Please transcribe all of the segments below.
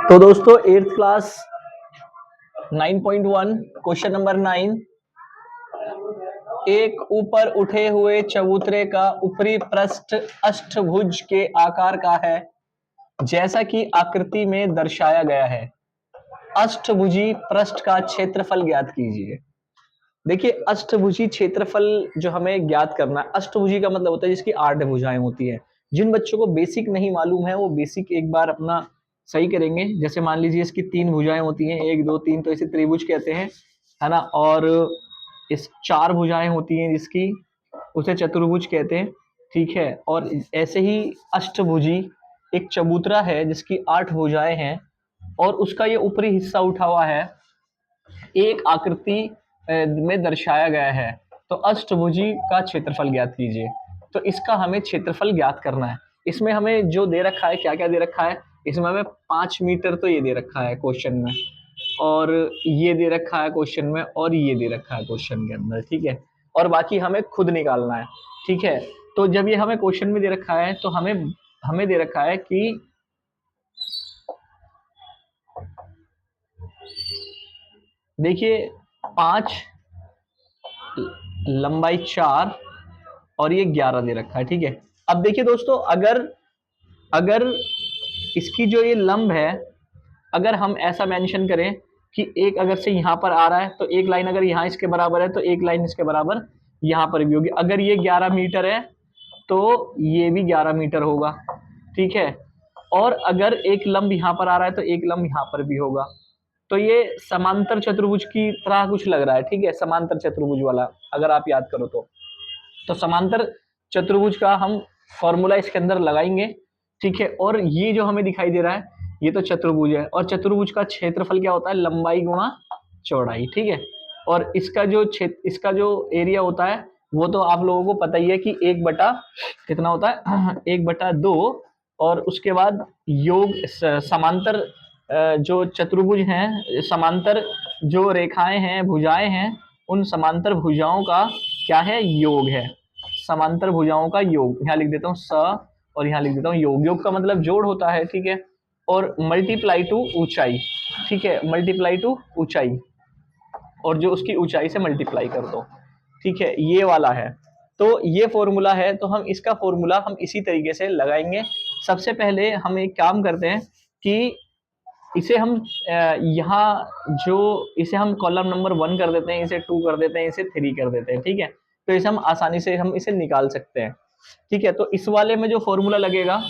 तो दोस्तों 8th class 9.1 question number 9। एक ऊपर उठे हुए चबूतरे का ऊपरी पृष्ठ अष्टभुज के आकार का है, जैसा कि आकृति में दर्शाया गया है। अष्टभुजी पृष्ठ का क्षेत्रफल ज्ञात कीजिए। देखिए, अष्टभुजी क्षेत्रफल जो हमें ज्ञात करना है, अष्टभुजी का मतलब होता है जिसकी 8 भुजाएं होती हैं। जिन बच्चों को बेसिक नहीं मालूम है वो बेसिक एक बार अपना सही करेंगे। जैसे मान लीजिए इसकी 3 भुजाएं होती हैं, 1 2 3, तो इसे त्रिभुज कहते हैं, है ना। और इस 4 भुजाएं होती हैं जिसकी, उसे चतुर्भुज कहते हैं, ठीक है। और ऐसे ही अष्टभुजी एक चबूतरा है जिसकी 8 भुजाएं हैं और उसका ये ऊपरी हिस्सा उठा हुआ है, एक आकृति में दर्शाया गया है। तो अष्टभुजी का क्षेत्रफल ज्ञात कीजिए। तो इसका हमें क्षेत्रफल ज्ञात करना है। इसमें हमें जो दे रखा है, क्या क्या दे रखा है इसमें, हमें 5 मीटर तो ये दे रखा है क्वेश्चन में, और ये दे रखा है क्वेश्चन में, और ये दे रखा है क्वेश्चन के अंदर, ठीक है। और बाकी हमें खुद निकालना है, ठीक है। तो जब ये हमें क्वेश्चन में दे रखा है तो हमें हमें दे रखा है कि देखिए 5, लंबाई 4 और ये 11 दे रखा है, ठीक है। अब देखिए दोस्तों, अगर अगर इसकी जो ये लंब है, अगर हम ऐसा मेंशन करें कि एक अगर से यहाँ पर आ रहा है तो एक लाइन अगर यहाँ इसके बराबर है तो एक लाइन इसके बराबर यहाँ पर भी होगी। अगर ये 11 मीटर है तो ये भी 11 मीटर होगा, ठीक है। और अगर एक लंब यहाँ पर आ रहा है तो एक लंब यहाँ पर भी होगा। तो ये समांतर चतुर्भुज की तरह कुछ लग रहा है, ठीक है, समांतर चतुर्भुज वाला, अगर आप याद करो तो समांतर चतुर्भुज का हम फॉर्मूला इसके अंदर लगाएंगे, ठीक है। और ये जो हमें दिखाई दे रहा है ये तो चतुर्भुज है, और चतुर्भुज का क्षेत्रफल क्या होता है, लंबाई गुणा चौड़ाई, ठीक है। और इसका जो एरिया होता है वो तो आप लोगों को पता ही है कि 1 बटा कितना होता है 1/2। और उसके बाद योग समांतर जो चतुर्भुज हैं, समांतर जो रेखाएं हैं, भुजाएं हैं, उन समांतर भुजाओं का क्या है, योग है। समांतर भुजाओं का योग, यहाँ लिख देता हूँ स, और यहाँ लिख देता हूँ योग। योग का मतलब जोड़ होता है, ठीक है। और मल्टीप्लाई टू ऊंचाई, ठीक है, मल्टीप्लाई टू ऊंचाई, और जो उसकी ऊंचाई से मल्टीप्लाई कर दो, ठीक है, ये वाला है। तो ये फॉर्मूला है, तो हम इसका फॉर्मूला हम इसी तरीके से लगाएंगे। सबसे पहले हम एक काम करते हैं कि इसे हम यहाँ जो इसे हम कॉलम नंबर 1 कर देते हैं, इसे 2 कर देते हैं, इसे 3 कर देते हैं, ठीक है। तो इसे हम आसानी से हम इसे निकाल सकते हैं, ठीक है। तो इस वाले में जो फॉर्मूला लगेगा,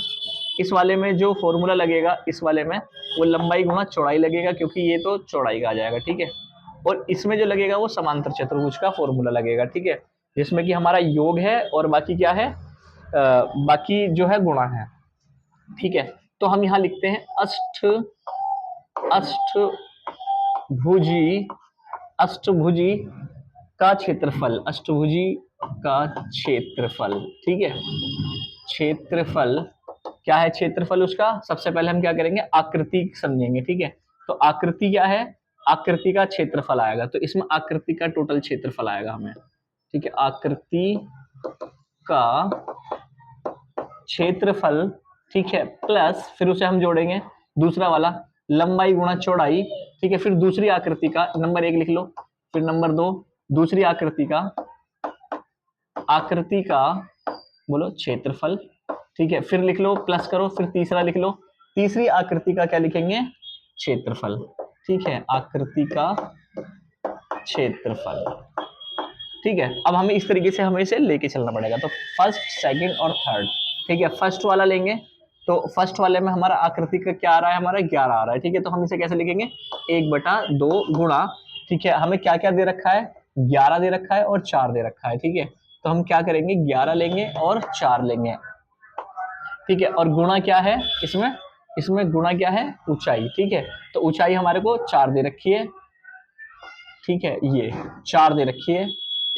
इस वाले में जो फॉर्मूला लगेगा, इस वाले में वो लंबाई गुणा चौड़ाई लगेगा, क्योंकि ये तो चौड़ाई का आ जाएगा, ठीक है। और इसमें जो लगेगा वो समांतर चतुर्भुज का फॉर्मूला लगेगा, ठीक है, जिसमें कि हमारा योग है और बाकी क्या है, बाकी जो है गुणा है, ठीक है। तो हम यहाँ लिखते हैं अष्टभुजी अष्टभुजी का क्षेत्रफल, अष्टभुजी का क्षेत्रफल, ठीक है। क्षेत्रफल क्या है, क्षेत्रफल उसका सबसे पहले हम क्या करेंगे, आकृति समझेंगे, ठीक है। तो आकृति क्या है, आकृति का क्षेत्रफल आएगा, तो इसमें आकृति का टोटल क्षेत्रफल आएगा हमें, ठीक है। आकृति का क्षेत्रफल, ठीक है, प्लस फिर उसे हम जोड़ेंगे दूसरा वाला लंबाई गुणा चौड़ाई, ठीक है। फिर दूसरी आकृति का नंबर 1 लिख लो, फिर नंबर 2 दूसरी आकृति का बोलो क्षेत्रफल, ठीक है। फिर लिख लो, प्लस करो, फिर तीसरा लिख लो, तीसरी आकृति का क्या लिखेंगे, क्षेत्रफल, ठीक है, आकृति का क्षेत्रफल, ठीक है। अब हमें इस तरीके से हमें इसे लेके चलना पड़ेगा। तो फर्स्ट, सेकंड और थर्ड, ठीक है। फर्स्ट वाला लेंगे तो फर्स्ट वाले में हमारा आकृति का क्या आ रहा है, हमारा 11 आ रहा है, ठीक है। तो हम इसे कैसे लिखेंगे, 1/2 गुणा, ठीक है, हमें क्या क्या दे रखा है, 11 दे रखा है और 4 दे रखा है, ठीक है। तो हम क्या करेंगे, 11 लेंगे और 4 लेंगे, ठीक है। और गुणा क्या है इसमें, इसमें गुणा क्या है, ऊंचाई, ठीक है। तो ऊंचाई हमारे को 4 दे रखी है, ठीक है, ये 4 दे रखी है,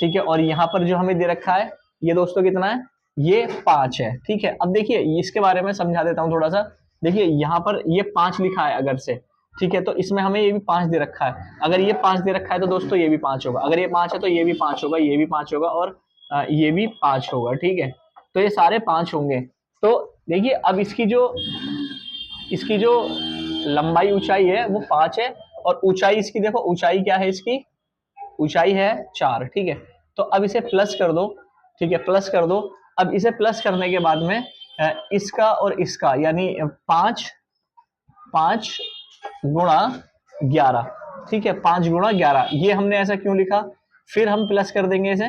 ठीक है। और यहाँ पर जो हमें दे रखा है ये दोस्तों कितना है, ये 5 है, ठीक है। अब देखिए इसके बारे में समझा देता हूँ थोड़ा सा। देखिए यहाँ पर ये 5 लिखा है अगर से, ठीक है, तो इसमें हमें ये भी 5 दे रखा है। अगर ये 5 दे रखा है तो दोस्तों ये भी 5 होगा, अगर ये 5 है तो ये भी 5 होगा, ये भी 5 होगा, और ये भी 5 होगा, ठीक है। तो ये सारे 5 होंगे। तो देखिए अब इसकी जो लंबाई ऊंचाई है वो 5 है, और ऊंचाई इसकी देखो, ऊंचाई क्या है इसकी, ऊंचाई है 4, ठीक है। तो अब इसे प्लस कर दो, ठीक है, प्लस कर दो। अब इसे प्लस करने के बाद में इसका और इसका यानी 5 गुणा 11, ठीक है, 5 गुणा 11, ये हमने ऐसा क्यों लिखा, फिर हम प्लस कर देंगे इसे,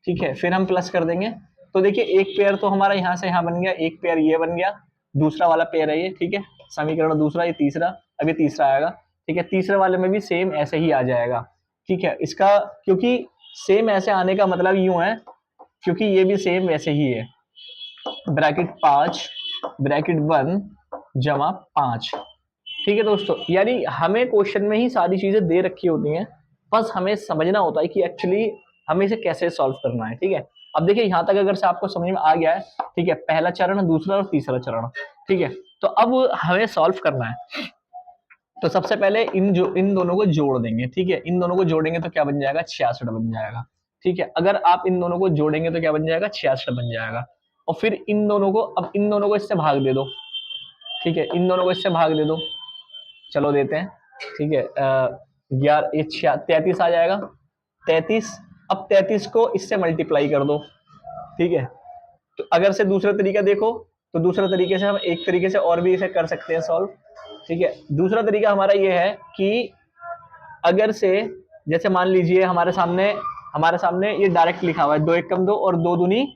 ठीक है, फिर हम प्लस कर देंगे। तो देखिए एक पेयर तो हमारा यहाँ से यहाँ बन गया, एक पेयर ये बन गया, दूसरा वाला पेयर है ये, ठीक है, समीकरण दूसरा, ये तीसरा, अभी तीसरा आएगा, ठीक है, तीसरे वाले में भी सेम ऐसे ही आ जाएगा, ठीक है। इसका क्योंकि सेम ऐसे आने का मतलब यूं है, क्योंकि ये भी सेम वैसे ही है, ब्रैकेट 5 ब्रैकेट 1 जमा 5, ठीक है दोस्तों। यानी हमें क्वेश्चन में ही सारी चीजें दे रखी होती हैं, बस हमें समझना होता है कि एक्चुअली हमें इसे कैसे सॉल्व करना है, ठीक है। अब देखिए यहाँ तक अगर से आपको समझ में आ गया है, ठीक है, पहला चरण, दूसरा और तीसरा चरण, ठीक है। तो अब हमें सॉल्व करना है, तो सबसे पहले इन दोनों को जोड़ देंगे, ठीक है, इन दोनों को जोड़ेंगे तो क्या बन जाएगा, 66 बन जाएगा, ठीक है। अगर आप इन दोनों को जोड़ेंगे तो क्या बन जाएगा, 66 बन जाएगा। और फिर इन दोनों को, अब इन दोनों को इससे भाग दे दो, ठीक है, इन दोनों को इससे भाग दे दो, चलो देते हैं, ठीक है, 33 आ जाएगा, 33। अब 33 को इससे मल्टीप्लाई कर दो, ठीक है। तो अगर से दूसरा तरीका देखो, तो दूसरा तरीके से हम एक तरीके से और भी इसे कर सकते हैं सॉल्व, ठीक है। दूसरा तरीका हमारा ये है कि अगर से, जैसे मान लीजिए हमारे सामने ये डायरेक्ट लिखा हुआ है 2 एकम 2 और 2 दूनी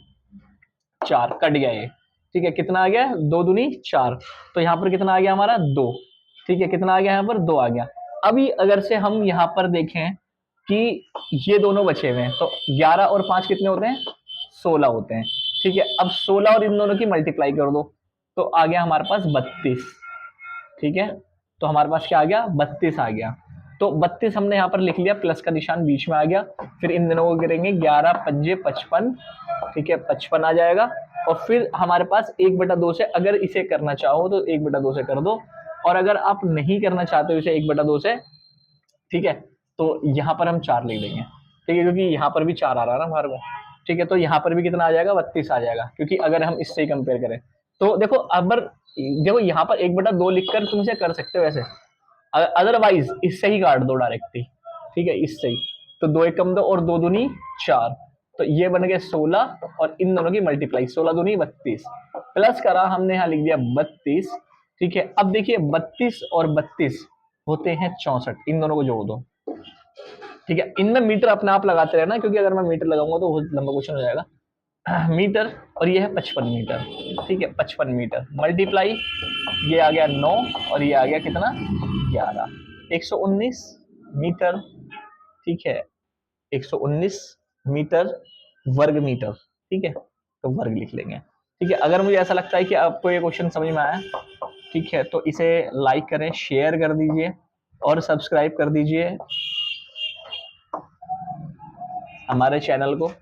4, कट गया ये, ठीक है, कितना आ गया, 2 दूनी 4, तो यहाँ पर कितना आ गया हमारा 2, ठीक है, कितना आ गया यहाँ पर 2 आ गया। अभी अगर से हम यहाँ पर देखें कि ये दोनों बचे हुए हैं, तो 11 और 5 कितने होते हैं, 16 होते हैं, ठीक है। अब 16 और इन दोनों की मल्टीप्लाई कर दो, तो आ गया हमारे पास 32, ठीक है। तो हमारे पास क्या आ गया, 32 आ गया। तो 32 हमने यहाँ पर लिख लिया, प्लस का निशान बीच में आ गया, फिर इन दोनों को गिरेंगे, 11 पंजे 55, ठीक है, 55 आ जाएगा। और फिर हमारे पास 1/2 से, अगर इसे करना चाहो तो 1/2 से कर दो, और अगर आप नहीं करना चाहते हो इसे 1/2 से, ठीक है, तो यहाँ पर हम 4 लिख देंगे, ठीक है, क्योंकि यहाँ पर भी 4 आ रहा है ना हमारे को, ठीक है। तो यहाँ पर भी कितना आ जाएगा, 32 आ जाएगा, क्योंकि अगर हम इससे ही कंपेयर करें तो देखो, देखो यहाँ पर 1/2 लिखकर तुम इसे कर सकते हो ऐसे, अदरवाइज इससे ही काट दो डायरेक्टली, ठीक है, इससे ही। तो 2 एकम 2 और 2 दूनी 4, तो ये बन गए 16, और इन दोनों की मल्टीप्लाई, 16 दूनी 32, प्लस करा हमने यहाँ लिख दिया 32, ठीक है। अब देखिए 32 और 32 होते हैं 64, इन दोनों को जोड़ दो, ठीक है। इनमें मीटर अपने आप लगाते रहना, क्योंकि अगर मैं मीटर लगाऊंगा तो बहुत लंबा क्वेश्चन हो जाएगा। मीटर, और ये है 55 मीटर, ठीक है, 55 मीटर मल्टीप्लाई, ये आ गया 9 और ये आ गया कितना, 11, 119 मीटर, ठीक है, 119 मीटर वर्ग मीटर, ठीक है, तो वर्ग लिख लेंगे, ठीक है। अगर मुझे ऐसा लगता है कि आपको ये क्वेश्चन समझ में आया, ठीक है, तो इसे लाइक करें, शेयर कर दीजिए और सब्सक्राइब कर दीजिए हमारे चैनल को।